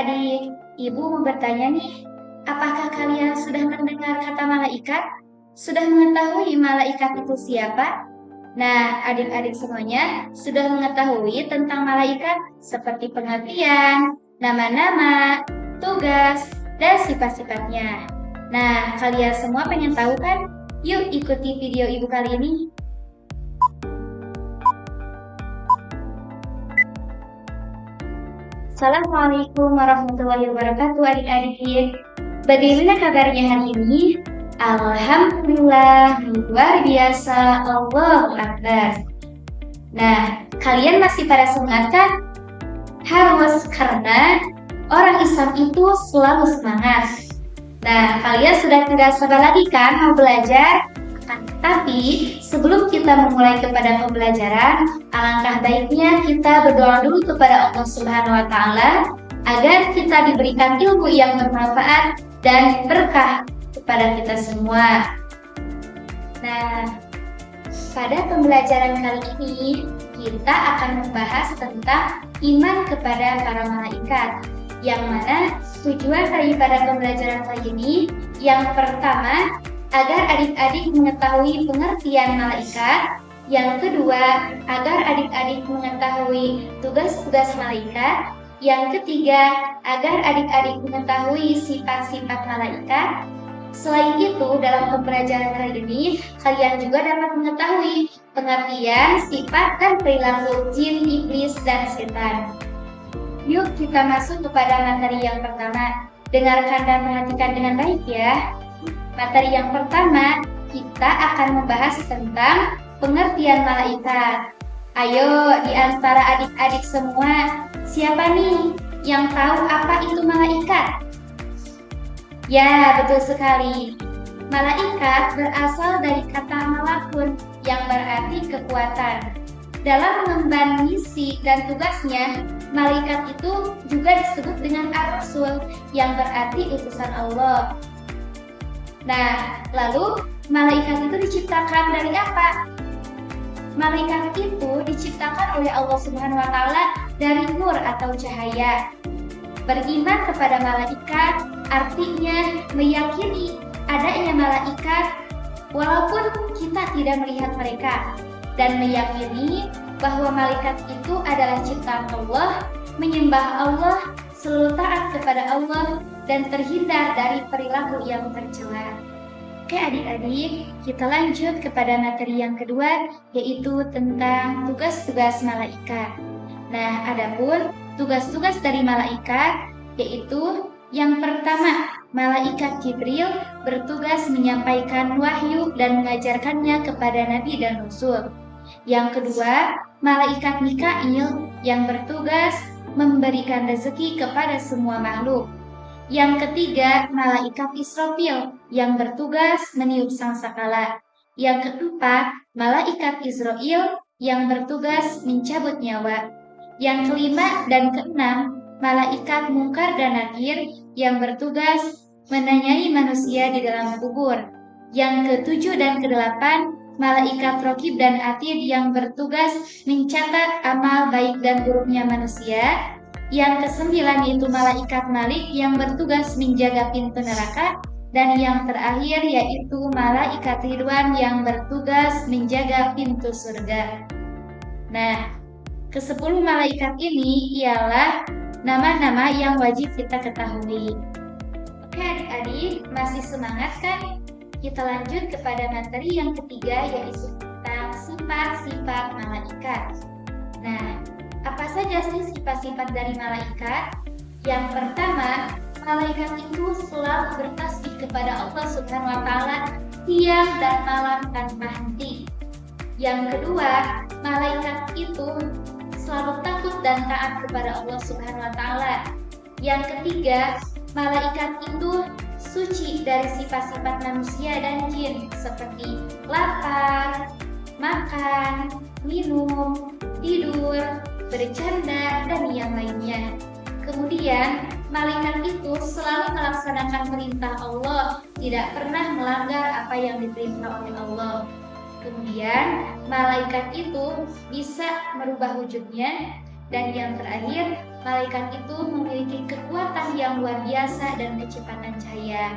Adik-adik, Ibu mau bertanya nih, apakah kalian sudah mendengar kata malaikat? Sudah mengetahui malaikat itu siapa? Nah, adik-adik semuanya sudah mengetahui tentang malaikat seperti pengertian, nama-nama, tugas, dan sifat-sifatnya. Nah, kalian semua pengen tahu kan? Yuk ikuti video Ibu kali ini. Assalamualaikum warahmatullahi wabarakatuh adik-adik. Bagaimana kabarnya hari ini? Alhamdulillah, luar biasa, Allahu Akbar. Nah, kalian masih pada semangat kan? Harus, karena orang Islam itu selalu semangat. Nah, kalian sudah tidak sabar lagi kan mau belajar? Tapi sebelum kita memulai kepada pembelajaran, alangkah baiknya kita berdoa dulu kepada Allah Subhanahu wa Ta'ala agar kita diberikan ilmu yang bermanfaat dan berkah kepada kita semua. Nah, pada pembelajaran kali ini kita akan membahas tentang iman kepada para malaikat. Yang mana tujuan daripada pembelajaran kali ini yang pertama agar adik-adik mengetahui pengertian malaikat. Yang kedua, agar adik-adik mengetahui tugas-tugas malaikat. Yang ketiga, agar adik-adik mengetahui sifat-sifat malaikat. Selain itu, dalam pembelajaran kali ini, kalian juga dapat mengetahui pengertian, sifat, dan perilaku jin, iblis, dan setan. Yuk kita masuk kepada materi yang pertama. Dengarkan dan perhatikan dengan baik ya. Materi yang pertama, kita akan membahas tentang pengertian malaikat. Ayo, di antara adik-adik semua, siapa nih yang tahu apa itu malaikat? Ya, betul sekali. Malaikat berasal dari kata malakun yang berarti kekuatan. Dalam mengemban misi dan tugasnya, malaikat itu juga disebut dengan ar-rasul yang berarti utusan Allah. Nah, lalu malaikat itu diciptakan dari apa? Malaikat itu diciptakan oleh Allah Subhanahu wa Ta'ala dari nur atau cahaya. Beriman kepada malaikat artinya meyakini adanya malaikat walaupun kita tidak melihat mereka, dan meyakini bahwa malaikat itu adalah ciptaan Allah, menyembah Allah, selalu taat kepada Allah, dan terhindar dari perilaku yang tercela. Oke adik-adik, kita lanjut kepada materi yang kedua, yaitu tentang tugas-tugas malaikat. Nah, adapun tugas-tugas dari malaikat, yaitu yang pertama, malaikat Jibril bertugas menyampaikan wahyu dan mengajarkannya kepada nabi dan rasul. Yang kedua, malaikat Mikail yang bertugas memberikan rezeki kepada semua makhluk. Yang ketiga, malaikat Israfil yang bertugas meniup sangkakala. Yang keempat, malaikat Israel yang bertugas mencabut nyawa. Yang kelima dan keenam, malaikat Munkar dan Nakir yang bertugas menanyai manusia di dalam kubur. Yang ketujuh dan kedelapan, malaikat Rokib dan Atid yang bertugas mencatat amal baik dan buruknya manusia. Yang kesembilan yaitu malaikat Malik yang bertugas menjaga pintu neraka. Dan yang terakhir yaitu malaikat Ridwan yang bertugas menjaga pintu surga. Nah, ke-10 malaikat ini ialah nama-nama yang wajib kita ketahui. Oke adik-adik, masih semangat kan? Kita lanjut kepada materi yang ketiga, yaitu tentang sifat-sifat malaikat. Nah, apa saja sih sifat-sifat dari malaikat? Yang pertama, malaikat itu selalu bertasbih kepada Allah Subhanahu wa Ta'ala siang dan malam tanpa henti. Yang kedua, malaikat itu selalu takut dan taat kepada Allah Subhanahu wa Ta'ala. Yang ketiga, malaikat itu suci dari sifat-sifat manusia dan jin seperti lapar, makan, minum, tidur, bercanda, dan yang lainnya. Kemudian, malaikat itu selalu melaksanakan perintah Allah, tidak pernah melanggar apa yang diperintah oleh Allah. Kemudian, malaikat itu bisa merubah wujudnya. Dan yang terakhir, malaikat itu memiliki kekuatan yang luar biasa dan kecepatan cahaya.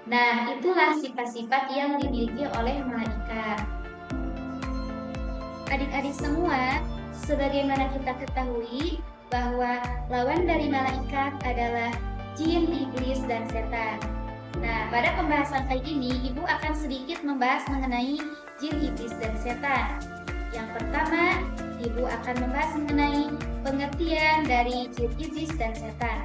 Nah, itulah sifat-sifat yang dimiliki oleh malaikat. Adik-adik semua, sebagaimana kita ketahui bahwa lawan dari malaikat adalah jin, iblis, dan setan. Nah, pada pembahasan kali ini, Ibu akan sedikit membahas mengenai jin, iblis, dan setan. Yang pertama, Ibu akan membahas mengenai pengertian dari jin, iblis, dan setan.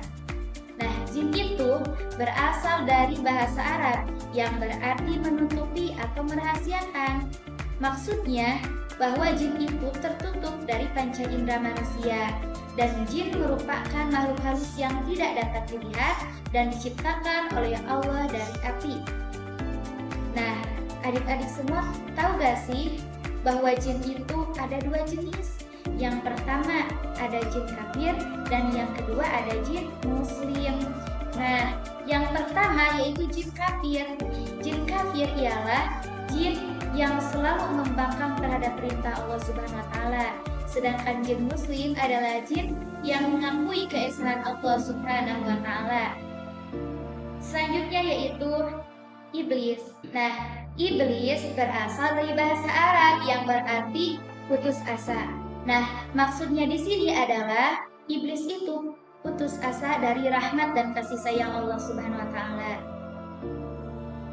Nah, jin itu berasal dari bahasa Arab yang berarti menutupi atau merahasiakan. Maksudnya, bahwa jin itu tertutup dari panca indera manusia, dan jin merupakan makhluk halus yang tidak dapat dilihat dan diciptakan oleh Allah dari api. Nah, adik-adik semua tahu gak sih bahwa jin itu ada dua jenis? Yang pertama ada jin kafir dan yang kedua ada jin muslim. Nah, yang pertama yaitu jin kafir. Jin kafir ialah jin yang selalu membangkang terhadap perintah Allah Subhanahu wa taala. Sedangkan jin muslim adalah jin yang mengakui keesaan Allah Subhanahu wa taala. Selanjutnya yaitu iblis. Nah, iblis berasal dari bahasa Arab yang berarti putus asa. Nah, maksudnya di sini adalah iblis itu putus asa dari rahmat dan kasih sayang Allah Subhanahu wa taala.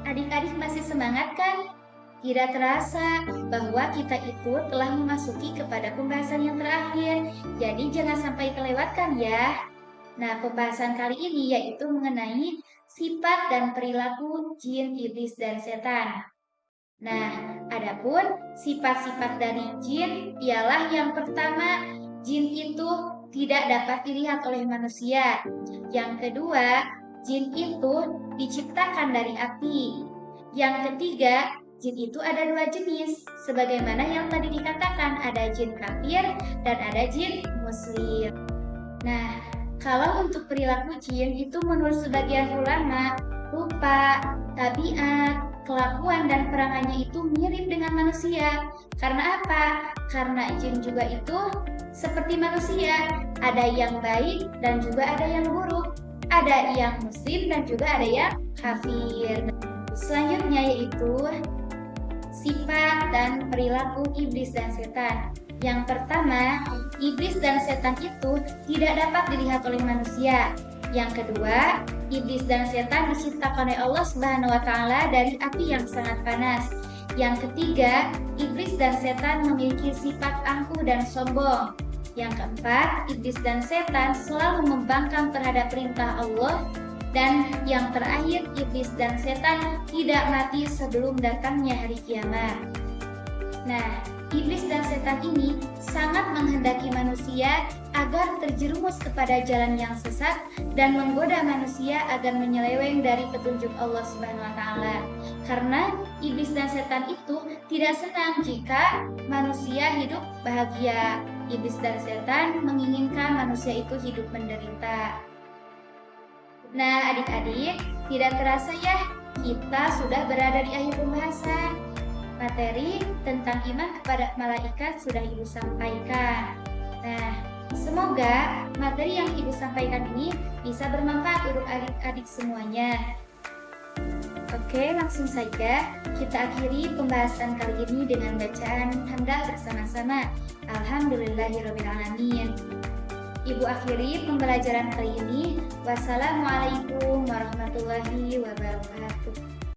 Adik-adik masih semangat kan? Tidak terasa bahwa kita itu telah memasuki kepada pembahasan yang terakhir, jadi jangan sampai kelewatkan ya. Nah, pembahasan kali ini yaitu mengenai sifat dan perilaku jin, iblis, dan setan. Nah, adapun sifat-sifat dari jin ialah yang pertama, jin itu tidak dapat dilihat oleh manusia. Yang kedua, jin itu diciptakan dari api. Yang ketiga, jin itu ada dua jenis, sebagaimana yang tadi dikatakan, ada jin kafir dan ada jin muslim. Nah, kalau untuk perilaku jin itu menurut sebagian ulama, rupa, tabiat, kelakuan dan perangannya itu mirip dengan manusia. Karena apa? Karena jin juga itu seperti manusia, ada yang baik dan juga ada yang buruk, ada yang muslim dan juga ada yang kafir. Selanjutnya yaitu sifat dan perilaku iblis dan setan. Yang pertama, iblis dan setan itu tidak dapat dilihat oleh manusia. Yang kedua, iblis dan setan diciptakan oleh Allah Subhanahu wa taala dari api yang sangat panas. Yang ketiga, iblis dan setan memiliki sifat angkuh dan sombong. Yang keempat, iblis dan setan selalu membangkang terhadap perintah Allah. Dan yang terakhir, iblis dan setan tidak mati sebelum datangnya hari kiamat. Nah, iblis dan setan ini sangat menghendaki manusia agar terjerumus kepada jalan yang sesat dan menggoda manusia agar menyeleweng dari petunjuk Allah Subhanahu wa taala. Karena iblis dan setan itu tidak senang jika manusia hidup bahagia. Iblis dan setan menginginkan manusia itu hidup menderita. Nah, adik-adik, tidak terasa ya, kita sudah berada di akhir pembahasan. Materi tentang iman kepada malaikat sudah Ibu sampaikan. Nah, semoga materi yang Ibu sampaikan ini bisa bermanfaat untuk adik-adik semuanya. Oke, langsung saja kita akhiri pembahasan kali ini dengan bacaan hamdalah bersama-sama. Alhamdulillahirrabbilalamin. Ibu akhiri pembelajaran kali ini. Wassalamualaikum warahmatullahi wabarakatuh.